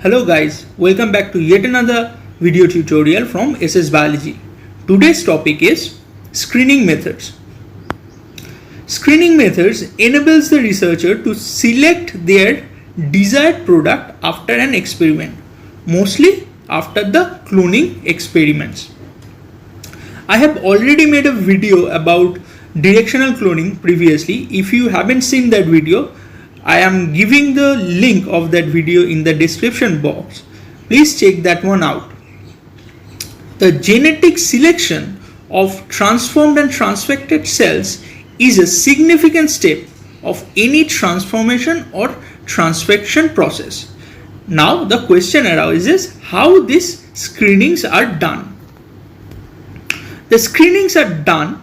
Hello guys, welcome back to yet another video tutorial from SS Biology. Today's topic is screening methods. Screening methods enables the researcher to select their desired product after an experiment, mostly after the cloning experiments. I have already made a video about directional cloning previously. If you haven't seen that video, I am giving the link of that video in the description box. Please check that one out. The genetic selection of transformed and transfected cells is a significant step of any transformation or transfection process. Now the question arises how these screenings are done. The screenings are done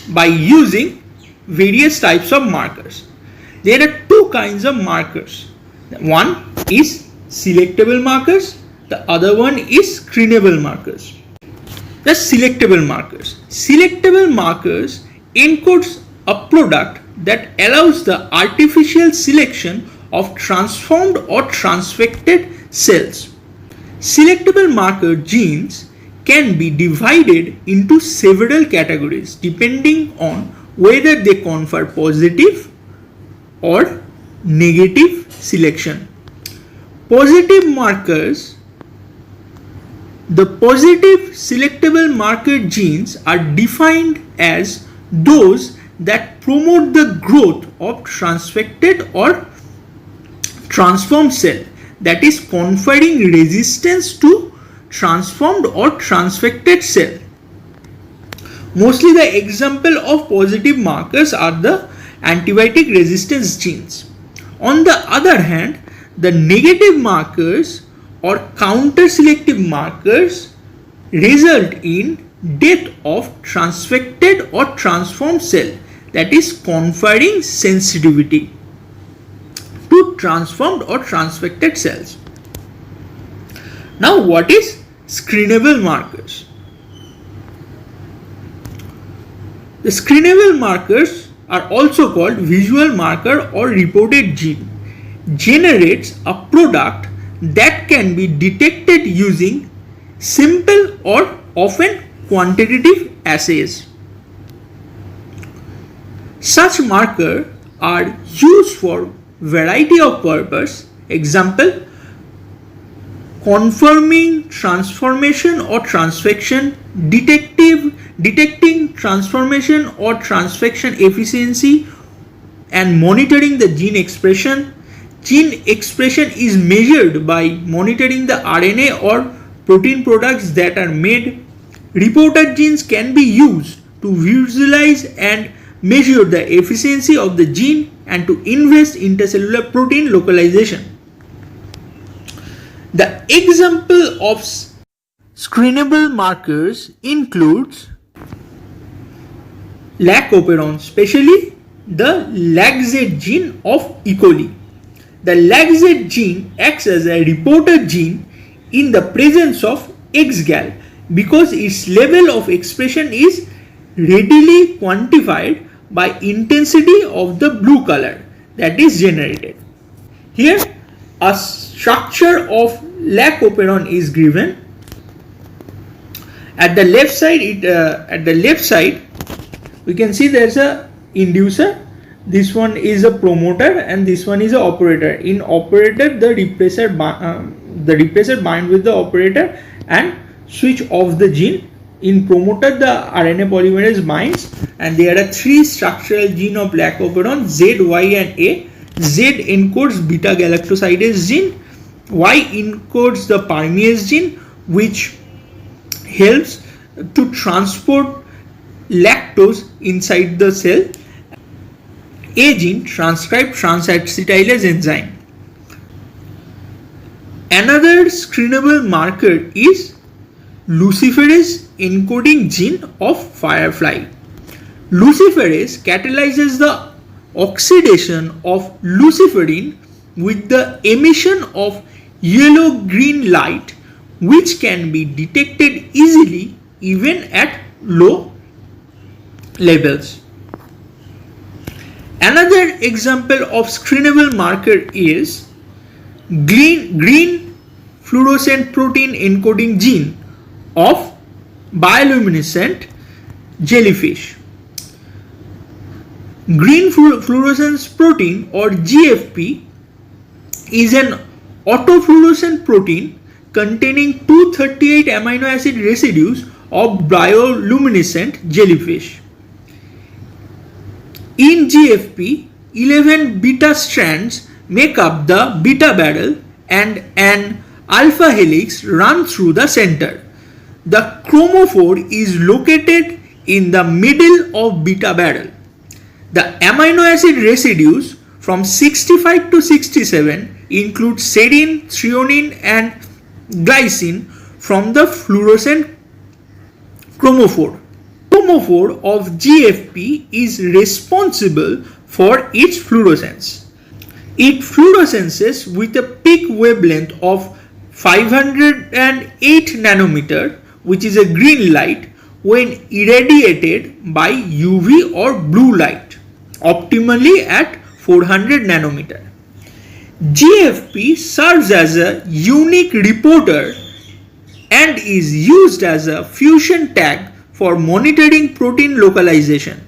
by using various types of markers. There are two kinds of markers. One is selectable markers, the other one is screenable markers. The selectable markers. Selectable markers encodes a product that allows the artificial selection of transformed or transfected cells. Selectable marker genes can be divided into several categories depending on whether they confer positive or negative selection. Positive markers. The positive selectable marker genes are defined as those that promote the growth of transfected or transformed cell, that is conferring resistance to transformed or transfected cell. Mostly the example of positive markers are the antibiotic resistance genes. On the other hand, the negative markers or counter-selective markers result in death of transfected or transformed cell, that is conferring sensitivity to transformed or transfected cells. Now what is screenable markers? The screenable markers are also called visual marker or reported gene, generates a product that can be detected using simple or often quantitative assays. Such markers are used for variety of purpose. Example, confirming transformation or transfection, detecting transformation or transfection efficiency, and monitoring the gene expression. Gene expression is measured by monitoring the RNA or protein products that are made. Reporter genes can be used to visualize and measure the efficiency of the gene and to invest intercellular protein localization. The example of screenable markers includes lac-operon, especially the LAC-Z gene of E. coli. The LAC-Z gene acts as a reporter gene in the presence of X-gal because its level of expression is readily quantified by intensity of the blue color that is generated. Here a structure of lac-operon is given. At the left side, we can see there is a inducer. This one is a promoter and this one is a operator. In operator, the repressor bind with the operator and switch off the gene. In promoter, the RNA polymerase binds, and there are three structural genes of lac-operon: Z, Y, and A. Z encodes beta galactosidase gene. Y encodes the permease gene, which helps to transport lactose inside the cell. A gene transcribes transacetylase enzyme. Another screenable marker is luciferase encoding gene of firefly. Luciferase catalyzes the oxidation of luciferin with the emission of yellow-green light, which can be detected easily even at low levels. Another example of screenable marker is green fluorescent protein encoding gene of bioluminescent jellyfish. Green fluorescence protein or GFP is an autofluorescent protein containing 238 amino acid residues of bioluminescent jellyfish. In GFP, 11 beta strands make up the beta barrel and an alpha helix runs through the center. The chromophore is located in the middle of beta barrel. The amino acid residues from 65 to 67 include serine, threonine and glycine from the fluorescent chromophore. Chromophore of GFP is responsible for its fluorescence. It fluoresces with a peak wavelength of 508 nanometer, which is a green light, when irradiated by UV or blue light, optimally at 400 nanometer. GFP serves as a unique reporter and is used as a fusion tag for monitoring protein localization.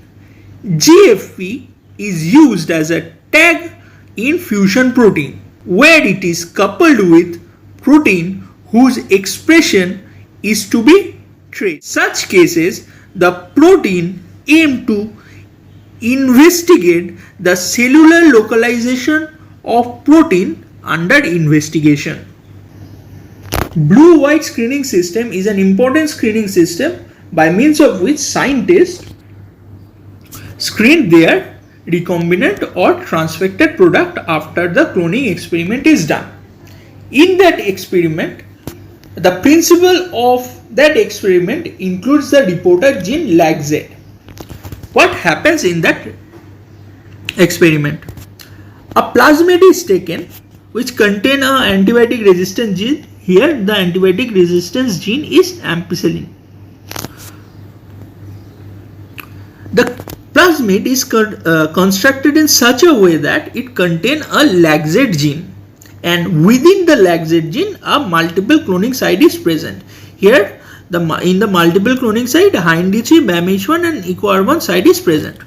GFP is used as a tag in fusion protein, where it is coupled with protein whose expression is to be traced. Such cases, the protein aim to investigate the cellular localization of protein under investigation. Blue-white screening system is an important screening system by means of which scientists screen their recombinant or transfected product after the cloning experiment is done. In that experiment, the principle of that experiment includes the reporter gene LAGZ. What happens in that experiment? A plasmid is taken which contain an antibiotic resistant gene. Here the antibiotic resistance gene is ampicillin. The plasmid is constructed in such a way that it contains a LAGZ gene, and within the LAGZ gene a multiple cloning site is present. Here in the multiple cloning site, HindH3, BAMH1 and EcoR1 site is present.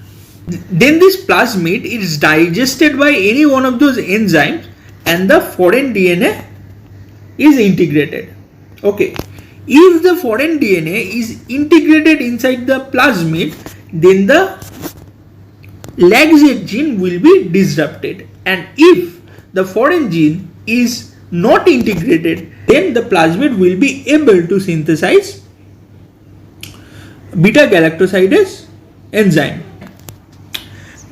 Then this plasmid is digested by any one of those enzymes and the foreign DNA is integrated. Okay, if the foreign DNA is integrated inside the plasmid, then the LAGZ gene will be disrupted, and if the foreign gene is not integrated, then the plasmid will be able to synthesize beta galactosidase enzyme.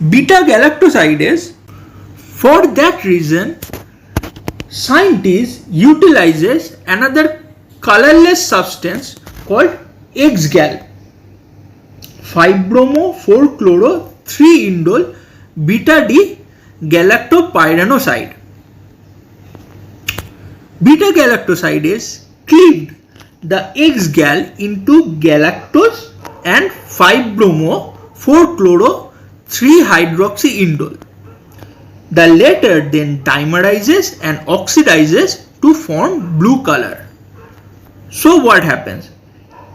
Beta galactosidase, for that reason, scientists utilizes another colorless substance called XGAL, 5-bromo-4-chloro-3-indole beta D galactopyranoside. Beta galactosidase cleaved the XGAL into galactose and 5-bromo-4-chloro-3-hydroxyindole. The latter then dimerizes and oxidizes to form blue color. So what happens?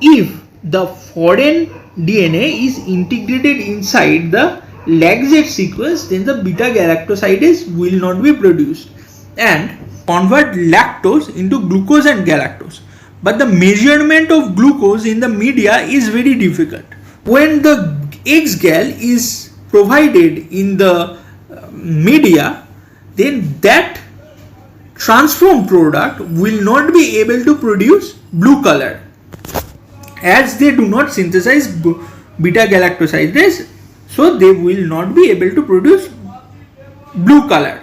If the foreign DNA is integrated inside the LAGZ sequence, then the beta galactosidase will not be produced and convert lactose into glucose and galactose. But the measurement of glucose in the media is very difficult. When the XGAL is provided in the media, then that transformed product will not be able to produce blue color, as they do not synthesize beta galactosidase, so they will not be able to produce blue color.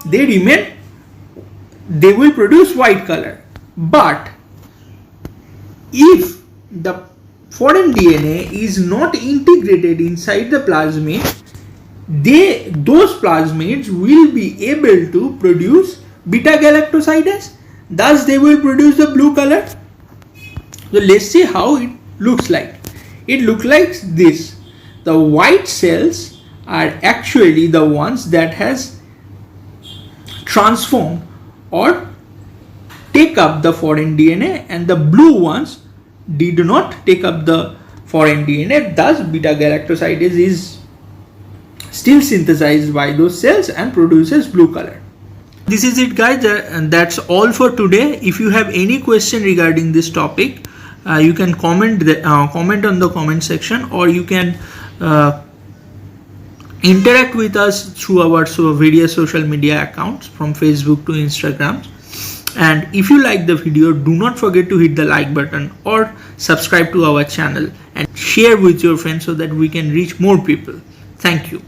They will produce white color. But if the foreign DNA is not integrated inside the plasmid, those plasmids will be able to produce beta galactosidase, thus they will produce the blue color. So let's see how it looks like. It looks like this. The white cells are actually the ones that has transformed or take up the foreign DNA and the blue ones did not take up the foreign DNA. Thus, beta-galactosidase is still synthesized by those cells and produces blue color. This is it, guys, and that's all for today. If you have any question regarding this topic, you can comment on the comment section, or you can interact with us through our various social media accounts from Facebook to Instagram. And if you like the video, do not forget to hit the like button or subscribe to our channel and share with your friends so that we can reach more people. Thank you.